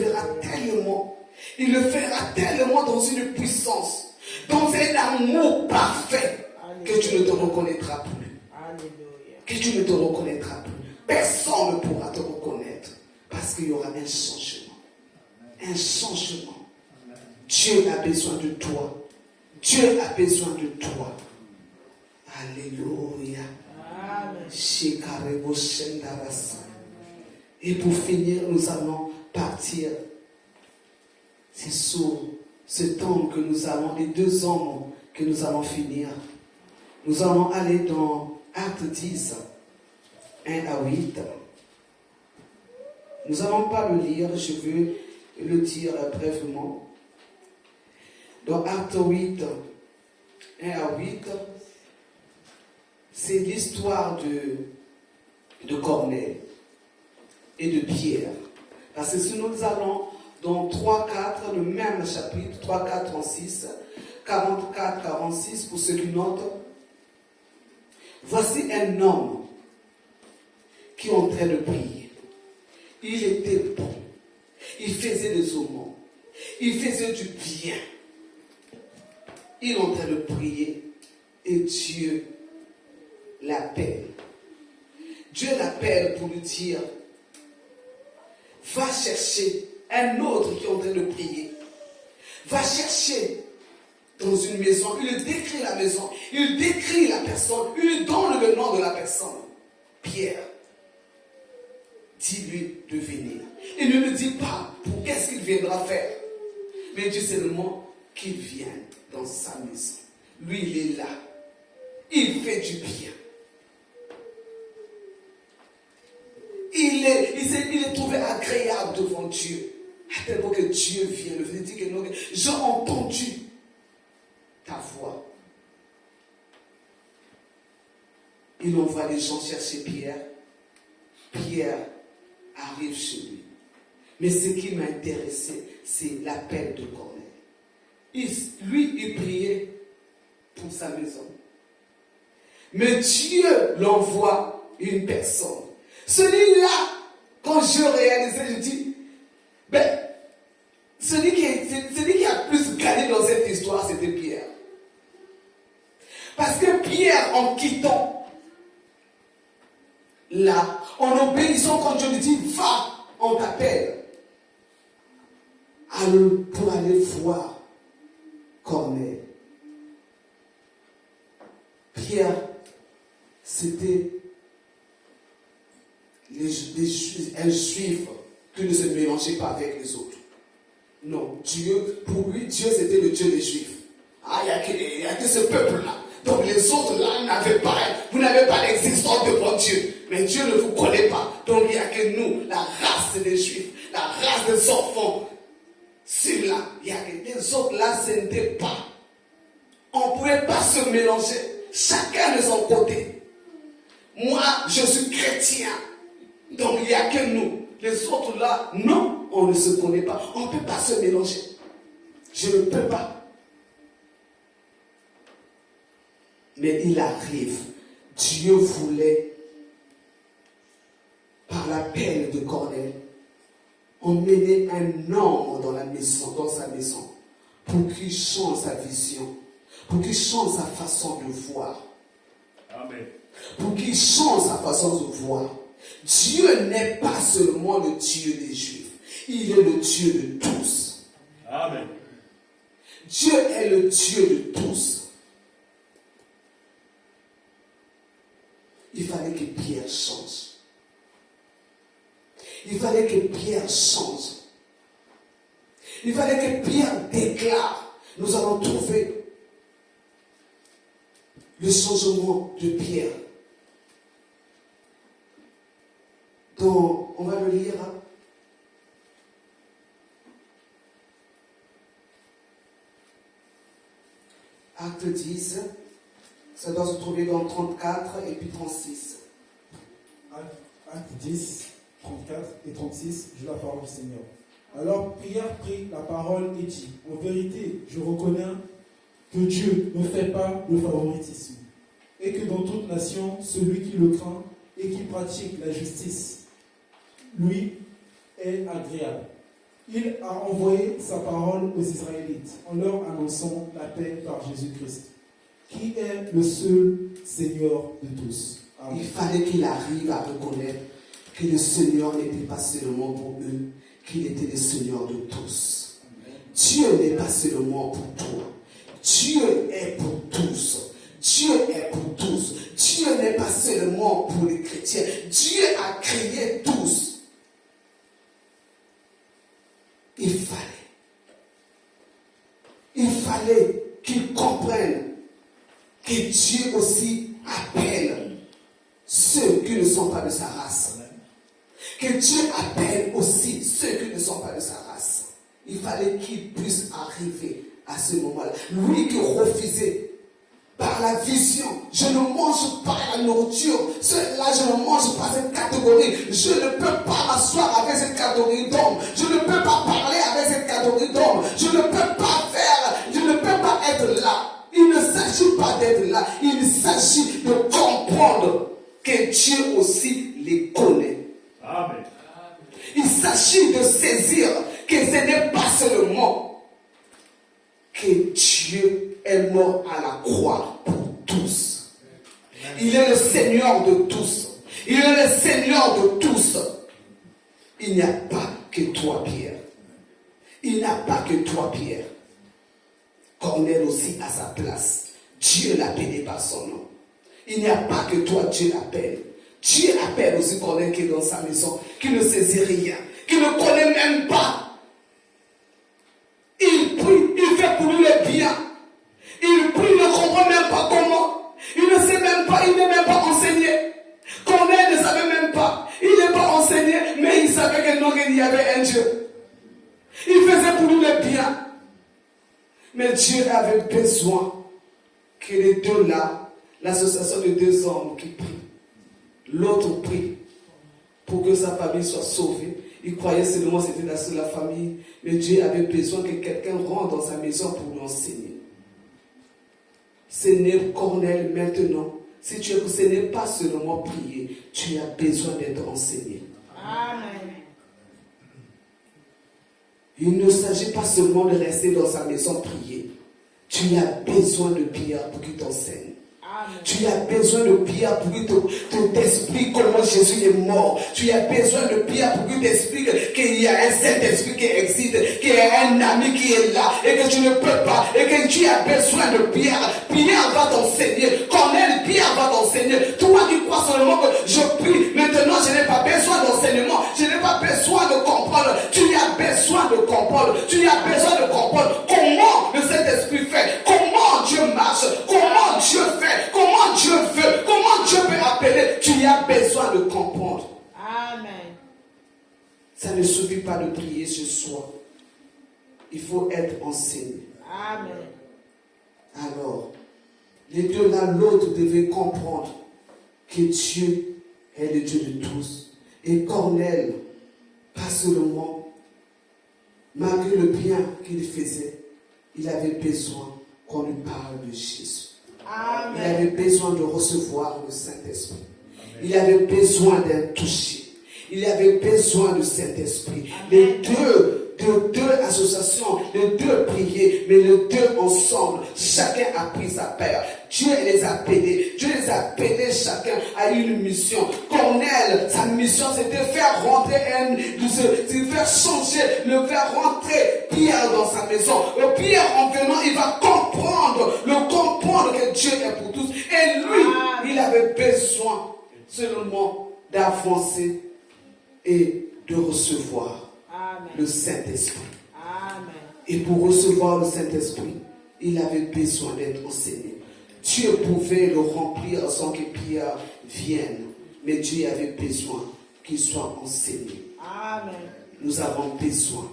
fera tellement dans une puissance, dans un amour parfait, que tu ne te reconnaîtras plus. Alléluia. Que tu ne te reconnaîtras plus. Personne ne pourra te reconnaître parce qu'il y aura un changement. Un changement. Dieu a besoin de toi. Dieu a besoin de toi. Alléluia. Amen. Et pour finir, nous allons partir. C'est sur ce temps que nous allons, les 2 ans que nous allons finir. Nous allons aller dans Acte 10, 1 à 8. Nous n'allons pas le lire, je veux le dire brièvement. Dans Acte 8, 1 à 8, c'est l'histoire de Corneille et de Pierre. Parce que si nous allons dans 3-4, le même chapitre, 3-4-36, 44-46, pour ceux qui notent, voici un homme qui est en train de prier. Il était bon. Il faisait des aumônes. Il faisait du bien. Il est en train de prier et Dieu l'appelle. Dieu l'appelle pour lui dire, va chercher un autre qui est en train de prier. Va chercher dans une maison. Il décrit la maison. Il décrit la personne. Il donne le nom de la personne. Pierre. Dis-lui de venir. Il ne lui dit pas pour qu'est-ce qu'il viendra faire. Mais dit seulement qu'il vienne dans sa maison. Lui, il est là. Il fait du bien. Il est trouvé agréable devant Dieu. À tel point que Dieu vient le dire que non, j'ai entendu ta voix. Il envoie les gens chercher Pierre. Pierre arrive chez lui. Mais ce qui m'a intéressé, c'est l'appel de Corneille. Lui, il priait pour sa maison. Mais Dieu l'envoie une personne. Celui-là, quand je réalisais, je dis, celui qui a plus gagné dans cette histoire, c'était Pierre. Parce que Pierre, en quittant là, en obéissant quand Dieu lui dit, va, on t'appelle. Pour aller voir Corneille. Pierre, c'était un juif qui ne se mélangeait pas avec les autres. Non, Dieu, pour lui, Dieu c'était le Dieu des Juifs. Ah, il y a que ce peuple-là. Donc les autres là, vous n'avez pas d'existence devant Dieu. Mais Dieu ne vous connaît pas. Donc il n'y a que nous, la race des Juifs, la race des enfants. Celui-là, il y a que les autres là, ce n'était pas. On ne pouvait pas se mélanger. Chacun de son côté. Moi, je suis chrétien. Donc il n'y a que nous. Les autres là, non, on ne se connaît pas. On ne peut pas se mélanger. Je ne peux pas. Mais il arrive. Dieu voulait, par l'appel de Corneille, emmener un homme dans la maison, dans sa maison, pour qu'il change sa vision, pour qu'il change sa façon de voir. Amen. Pour qu'il change sa façon de voir. Dieu n'est pas seulement le Dieu des Juifs, il est le Dieu de tous. Amen. Dieu est le Dieu de tous. Il fallait que Pierre change. Il fallait que Pierre change. Il fallait que Pierre déclare. Nous allons trouver le changement de Pierre. Donc, on va le lire. Acte 10, ça doit se trouver dans 34 et puis 36. Acte 10, 34 et 36, je la parole du Seigneur. Alors Pierre prit la parole et dit, en vérité, je reconnais que Dieu ne fait pas de favoritisme, et que dans toute nation, celui qui le craint et qui pratique la justice, lui, est agréable. Il a envoyé sa parole aux Israélites en leur annonçant la paix par Jésus-Christ, qui est le seul Seigneur de tous. Amen. Il fallait qu'il arrive à reconnaître que le Seigneur n'était pas seulement pour eux, qu'il était le Seigneur de tous. Dieu n'est pas seulement pour toi. Dieu est pour tous. Dieu est pour tous. Dieu n'est pas seulement pour les chrétiens. Dieu a créé tous. Il fallait qu'ils comprennent que Dieu aussi appelle ceux qui ne sont pas de sa race. Que Dieu appelle aussi ceux qui ne sont pas de sa race. Il fallait qu'ils puissent arriver à ce moment-là. Lui qui refusait par la vision, je ne mange pas la nourriture, là je ne mange pas cette catégorie, je ne peux pas m'asseoir avec cette catégorie d'hommes, je ne peux pas parler avec cette catégorie d'hommes, je ne peux pas faire, je ne peux pas être là. Il ne s'agit pas d'être là, il s'agit de comprendre que Dieu aussi les connaît. Amen. Il s'agit de saisir que ce n'est pas seulement que Dieu est mort à la croix pour tous. Il est le Seigneur de tous. Il est le Seigneur de tous. Il n'y a pas que toi, Pierre. Il n'y a pas que toi, Pierre. Cornèle aussi à sa place. Dieu l'appelait par son nom. Il n'y a pas que toi, Dieu l'appelle. Dieu appelle aussi Cornèle qui est dans sa maison, qui ne saisit rien, qui ne connaît même pas. Il prie, il fait pour lui le bien. Il prie, il ne comprend même pas comment. Il ne sait même pas, il n'est même pas enseigné. Cornèle ne savait même pas. Il n'est pas enseigné, mais il savait qu'il y avait un Dieu. Il faisait pour lui le bien. Mais Dieu avait besoin que les deux là, l'association de deux hommes qui prient, l'autre prie pour que sa famille soit sauvée. Il croyait seulement que c'était la seule famille, mais Dieu avait besoin que quelqu'un rentre dans sa maison pour lui enseigner. Ce n'est Cornèle maintenant. Si tu ce n'est pas seulement prier, tu as besoin d'être enseigné. Amen. Il ne s'agit pas seulement de rester dans sa maison prier. Tu as besoin de Pierre pour qu'il t'enseigne. Tu as besoin de Pierre pour qu'il t'explique comment Jésus est mort. Tu as besoin de Pierre pour qu'il t'explique qu'il y a un Saint-Esprit qui existe, qu'il y a un ami qui est là et que tu ne peux pas. Et que tu as besoin de Pierre. Pierre va t'enseigner. Cornèle, Pierre va t'enseigner. Toi qui crois seulement que je prie, maintenant je n'ai pas besoin d'enseignement. Je n'ai pas besoin de comprendre. Tu as besoin de comprendre. Tu as besoin de comprendre comment le Saint-Esprit fait. Comment Dieu marche. Comment Dieu fait. Comment Dieu veut, comment Dieu peut appeler, tu as besoin de comprendre. Amen. Ça ne suffit pas de prier ce soir. Il faut être enseigné. Amen. Alors, les deux là, l'autre devait comprendre que Dieu est le Dieu de tous. Et Cornèle, pas seulement, malgré le bien qu'il faisait, il avait besoin qu'on lui parle de Jésus. Amen. Il avait besoin de recevoir le Saint-Esprit. Il avait besoin d'un toucher. Il y avait besoin du Saint-Esprit. Les deux associations, les deux priaient, mais les deux ensemble, chacun a pris sa part. Dieu les a appelés. Dieu les a appelés chacun à une mission. Cornèle, sa mission, c'était de faire rentrer de faire changer, de faire rentrer Pierre dans sa maison. Et Pierre, en venant, il va comprendre que Dieu est pour tous. Et lui, il avait besoin seulement d'avancer et de recevoir le Saint-Esprit. Et pour recevoir le Saint-Esprit, il avait besoin d'être enseigné. Dieu pouvait le remplir sans que Pierre vienne, mais Dieu avait besoin qu'il soit enseigné. Amen. Nous avons besoin.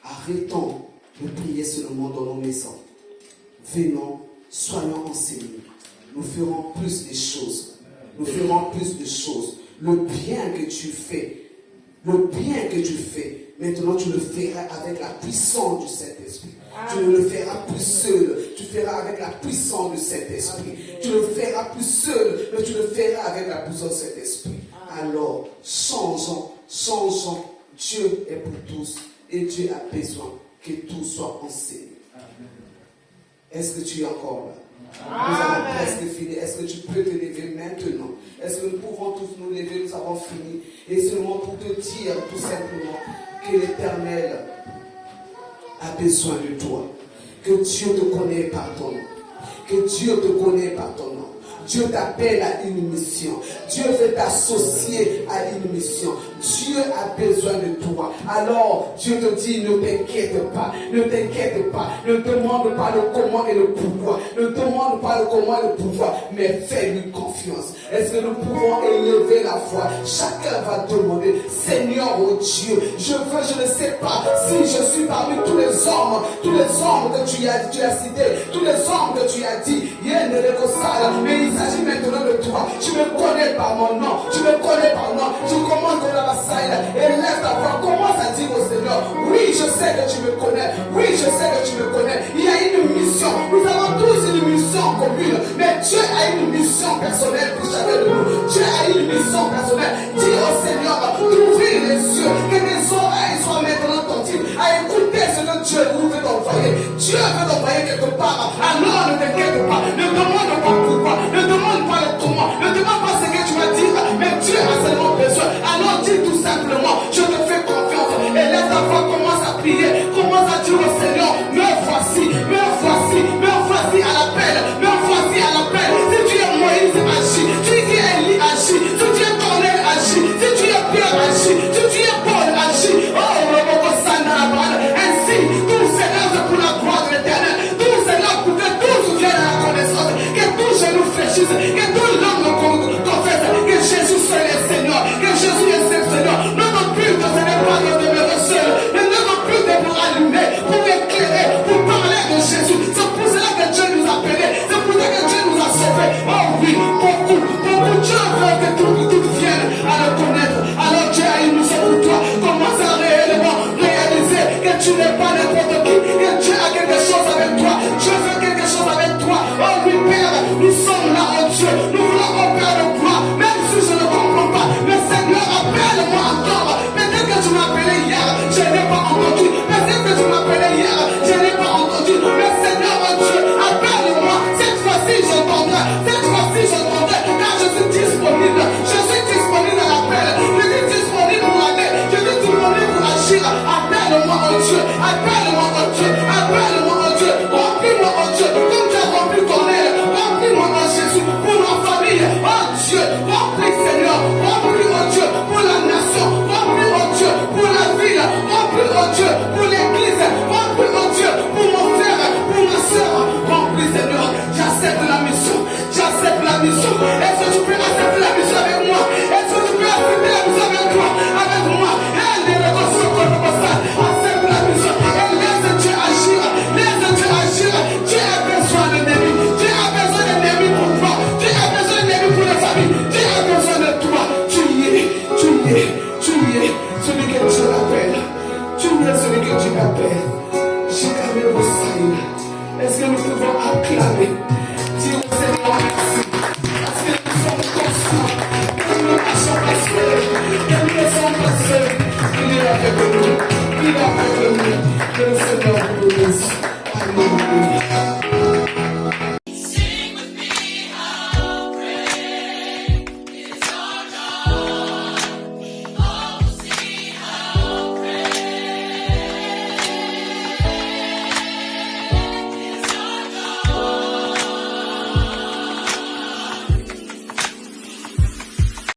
Arrêtons de prier seulement dans nos maisons. Venons, soyons enseignés. Nous ferons plus de choses. Nous ferons plus de choses. Le bien que tu fais, maintenant tu le feras avec la puissance du Saint-Esprit. Tu ne le feras plus seul, tu feras avec la puissance du Saint-Esprit. Tu le feras plus seul, mais tu le feras avec la puissance du Saint-Esprit. Alors, changeons. Dieu est pour tous et Dieu a besoin que tout soit enseigné. Est-ce que tu es encore là? Nous avons presque fini. Est-ce que tu peux te lever maintenant? Est-ce que nous pouvons tous nous lever? Nous avons fini. Et seulement pour te dire tout simplement que l'Éternel a besoin de toi. Que Dieu te connaît par ton nom. Que Dieu te connaît par ton nom. Dieu t'appelle à une mission. Dieu veut t'associer à une mission. Dieu a besoin de toi. Alors, Dieu te dit, ne t'inquiète pas. Ne t'inquiète pas. Ne demande pas le comment et le pourquoi. Ne demande pas le comment et le pourquoi. Mais fais-lui confiance. Est-ce que nous pouvons élever la foi? Chacun va demander, Seigneur, oh Dieu, je ne sais pas si je suis parmi tous les hommes que tu as cités, tous les hommes que tu as dit, mais il s'agit maintenant de toi. Tu me connais par mon nom. Tu me connais par nom. Je commande dans la salle et laisse ta voix. Commence à dire au Seigneur, oui, je sais que tu me connais. Oui, je sais que tu me connais. Il y a une mission. Nous avons tous une mission commune. Mais Dieu a une mission personnelle pour chacun de nous. Dieu a une mission personnelle. Dis au Seigneur d'ouvrir les yeux, que tes oreilles soient maintenant attentives à écouter ce que Dieu veut t'envoyer. Dieu veut t'envoyer quelque part. Alors ne t'inquiète pas. Ne demande pas pourquoi. Ne demande pas le comment. Ne demande pas ce que tu vas dire. Mais Dieu a seulement besoin. Alors dis tout simplement, je te fais confiance. Et laisse ta voix, commence à prier. Commence à dire au Seigneur, me voici à l'appel. Me voici à l'appel. Si tu es Moïse, agis. Si tu es Élie, agis. Si tu es Cornèle, agis. Si tu es Pierre, agis. Si tu es Paul, agis. Oh, ainsi, tout Seigneur, c'est pour la gloire de l'Éternel. Tout Seigneur, pour que tous viennent à la connaissance. Que tous genoux fléchissent. Que tout l'homme confesse que Jésus seul est Seigneur. Que Jésus est seul Seigneur. Notre but, ce n'est pas de demeurer seul. Mais notre but est pour allumer, pour éclairer, pour parler de Jésus. C'est pour cela que Dieu nous a appelés. C'est pour cela que Dieu nous a sauvés. Oh oui, beaucoup. Dieu veut que tout vienne à le connaître. Alors Dieu a une mission pour toi. Commence à réellement réaliser que tu n'es pas n'importe qui. Que Dieu a quelque chose avec toi. Dieu fait quelque chose avec toi. Oh oui, Père, nous sommes là, oh Dieu. Nous voulons, oh Père, de gloire. Même si je ne comprends pas. Mais Seigneur, appelle-moi encore. Peut-être que tu m'as appelé hier. Je n'ai pas entendu. Peut-être que tu m'as appelé hier. Je n'ai pas entendu. Mais Seigneur, oh Dieu, appelle-moi. Cette fois-ci, j'entendrai. Cette fois-ci, j'entendrai. Car je suis disponible. Je suis disponible à l'appel. Je suis disponible pour aller. Je suis disponible pour agir. Appelle-moi, oh Dieu. Appelle-moi, oh Dieu. Appelle-moi, oh Dieu. Remplis-moi, oh Dieu. Comme tu as rempli Cornèle. Remplis-moi, oh Jésus. Pour ma famille. Oh Dieu. Remplis, Seigneur. Remplis, oh Dieu. Pour la nation. Remplis, oh Dieu. Pour la ville. Remplis, oh Dieu. Pour l'église. Remplis, oh Dieu. Pour mon frère. Pour ma soeur. Remplis, Seigneur. J'accepte la mission. J'accepte la mission. Est-ce que tu peux accepter la mission avec